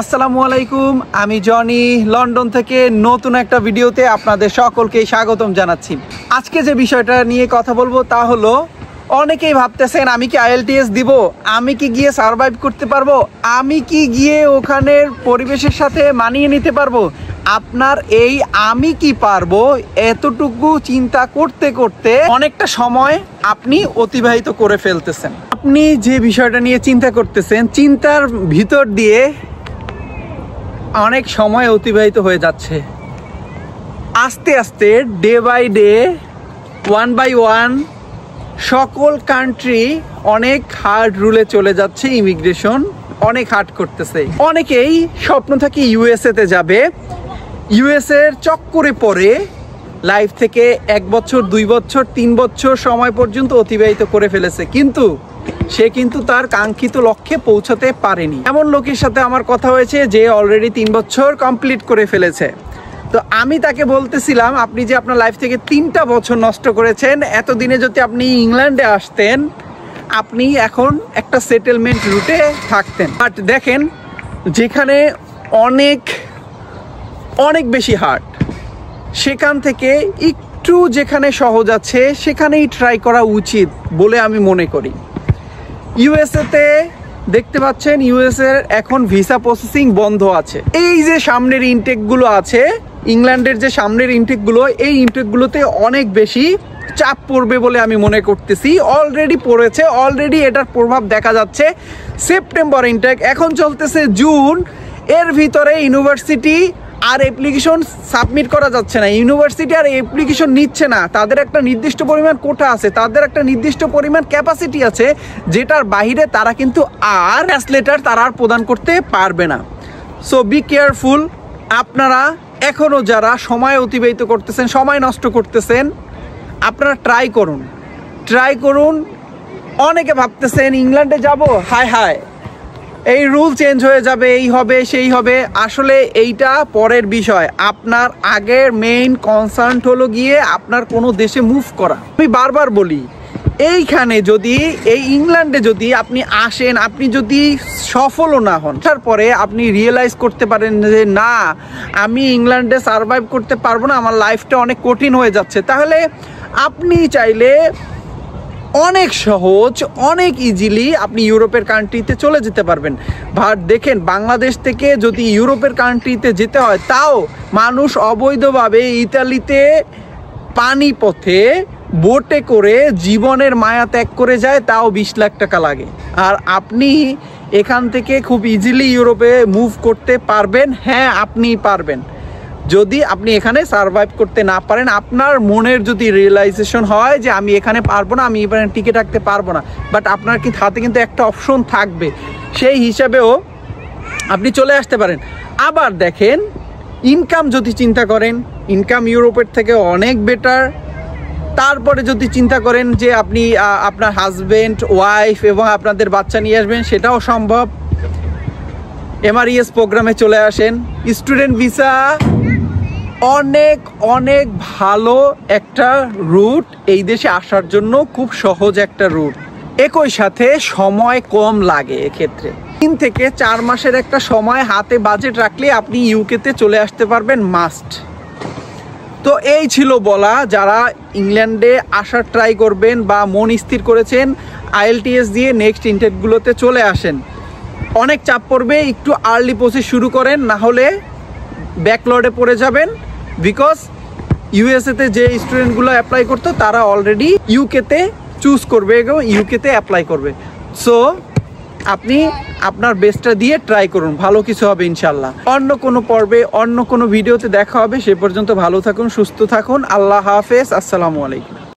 আসসালামু আলাইকুম, আমি জনি লন্ডন থেকে নতুন একটা ভিডিওতে আপনাদের সকলকে স্বাগতম জানাচ্ছি। আজকে যে বিষয়টা নিয়ে কথা বলবো তা হলো, অনেকেই ভাবতেছেন আমি কি IELTS দিব, আমি কি গিয়ে সারভাইভ করতে পারবো, আমি কি গিয়ে ওখানের পরিবেশের সাথে মানিয়ে নিতে পারবো। আপনার এই আমি কি পারবো এতটুকু চিন্তা করতে করতে অনেকটা সময় আপনি অতিবাহিত করে ফেলতেছেন। আপনি যে বিষয়টা নিয়ে চিন্তা করতেছেন, চিন্তার ভিতর দিয়ে অনেক সময় অতিবাহিত হয়ে যাচ্ছে। আস্তে আস্তে day by day, one by one সকল কান্ট্রি অনেক হার্ড রুলে চলে যাচ্ছে। ইমিগ্রেশন অনেক হার্ড করতেছে। অনেকেই স্বপ্ন থাকে USA তে যাবে, USA এর চক্করে পরে লাইফ থেকে 1 বছর 2 বছর 3 বছর সময় পর্যন্ত অতিবাহিত করে ফেলেছে, কিন্তু সে কিন্তু তার কাঙ্ক্ষিত লক্ষ্যে পৌঁছাতে পারেনি। এমন লোকের সাথে আমার কথা হয়েছে যে অলরেডি 3 বছর কমপ্লিট করে ফেলেছে। তো আমি তাকে বলতেছিলাম, আপনি যে আপনার লাইফ থেকে 3টা বছর নষ্ট করেছেন, এতদিনে যদি আপনি ইংল্যান্ডে আসতেন, আপনি এখন একটা সেটেলমেন্ট রুটে থাকতেন। বাট দেখেন, যেখানে অনেক বেশি হার্ড, সেখান থেকে একটু যেখানে সহজ আছে সেখানেই ট্রাই করা উচিত বলে আমি মনে করি। USA তে দেখতে পাচ্ছেন, USA এর এখন ভিসা প্রসেসিং বন্ধ আছে। এই যে সামনের ইনটেকগুলো আছে, ইংল্যান্ডের যে সামনের ইনটেকগুলো, এই ইনটেকগুলোতে অনেক বেশি চাপ পড়বে বলে আমি মনে করতেছি। অলরেডি পড়েছে, অলরেডি এটার প্রভাব দেখা যাচ্ছে। সেপ্টেম্বর ইনটেক, এখন চলতেছে জুন, এর ভিতরে ইউনিভার্সিটি আর অ্যাপ্লিকেশন সাবমিট করা যাচ্ছে না। ইউনিভার্সিটি আর অ্যাপ্লিকেশন নিচ্ছে না। তাদের একটা নির্দিষ্ট পরিমাণ কোটা আছে, তাদের একটা নির্দিষ্ট পরিমাণ ক্যাপাসিটি আছে, যেটার বাইরে তারা কিন্তু আর ট্রান্সলেটর তারা আর প্রদান করতে পারবে না। So be careful. আপনারা এখনও যারা সময় অতিবাহিত করতেছেন, সময় নষ্ট করতেছেন, আপনারা ট্রাই করুন। অনেকে ভাবতেছেন ইংল্যান্ডে যাব, হায় এই রুল চেঞ্জ হয়ে যাবে, এই হবে সেই হবে। আসলে এইটা পরের বিষয়। আপনার আগের মেইন কনসার্ন হলো গিয়ে আপনার কোনো দেশে মুভ করা। আমি বারবার বলি, এইখানে যদি এই ইংল্যান্ডে যদি আপনি আসেন, আপনি যদি সফলও না হন, তারপরে আপনি রিয়েলাইজ করতে পারেন যে না, আমি ইংল্যান্ডে সারভাইভ করতে পারবো না, আমার লাইফটা অনেক কঠিন হয়ে যাচ্ছে, তাহলে আপনি চাইলে অনেক সহজ, অনেক ইজিলি আপনি ইউরোপের কান্ট্রিতে চলে যেতে পারবেন। ভাট দেখেন, বাংলাদেশ থেকে যদি ইউরোপের কান্ট্রিতে যেতে হয়, তাও মানুষ অবৈধভাবে ইতালিতে পানিপথে বোটে করে জীবনের মায়া ত্যাগ করে যায়, তাও 20 লাখ টাকা লাগে। আর আপনি এখান থেকে খুব ইজিলি ইউরোপে মুভ করতে পারবেন। হ্যাঁ, আপনি পারবেন, যদি আপনি এখানে সারভাইভ করতে না পারেন। আপনার মনের যদি রিয়েলাইজেশন হয় যে আমি এখানে পারবো না, আমি এখানে টিকে থাকতে পারবো না, বাট আপনার হাতে কিন্তু একটা অপশন থাকবে, সেই হিসাবেও আপনি চলে আসতে পারেন। আবার দেখেন, ইনকাম যদি চিন্তা করেন, ইনকাম ইউরোপের থেকে অনেক বেটার। তারপরে যদি চিন্তা করেন যে আপনি আপনার হাজব্যান্ড, ওয়াইফ এবং আপনাদের বাচ্চা নিয়ে আসবেন, সেটাও সম্ভব। MRES প্রোগ্রামে চলে আসেন। স্টুডেন্ট ভিসা অনেক ভালো একটা রুট, এই দেশে আসার জন্য খুব সহজ একটা রুট। একই সাথে সময় কম লাগে। এক্ষেত্রে 3 থেকে 4 মাসের একটা সময় হাতে বাজেট রাখলে আপনি ইউকেতে চলে আসতে পারবেন মাস্ট। তো এই ছিল বলা, যারা ইংল্যান্ডে আসার ট্রাই করবেন বা মন স্থির করেছেন, IELTS দিয়ে নেক্সট ইনটেকগুলোতে চলে আসেন। অনেক চাপ পড়বে, একটু আর্লি প্রসেস শুরু করেন, না হলে ব্যাকলডে পড়ে যাবেন। বিকজ USA তে যে স্টুডেন্টগুলো অ্যাপ্লাই করতো, তারা অলরেডি ইউকেতে চুজ করবে এবং ইউকেতে অ্যাপ্লাই করবে। সো আপনি আপনার বেস্টটা দিয়ে ট্রাই করুন, ভালো কিছু হবে ইনশাল্লাহ। অন্য কোনো পর্বে, অন্য কোনো ভিডিওতে দেখা হবে। সে পর্যন্ত ভালো থাকুন, সুস্থ থাকুন। আল্লাহ হাফেজ, আসসালামু আলাইকুম।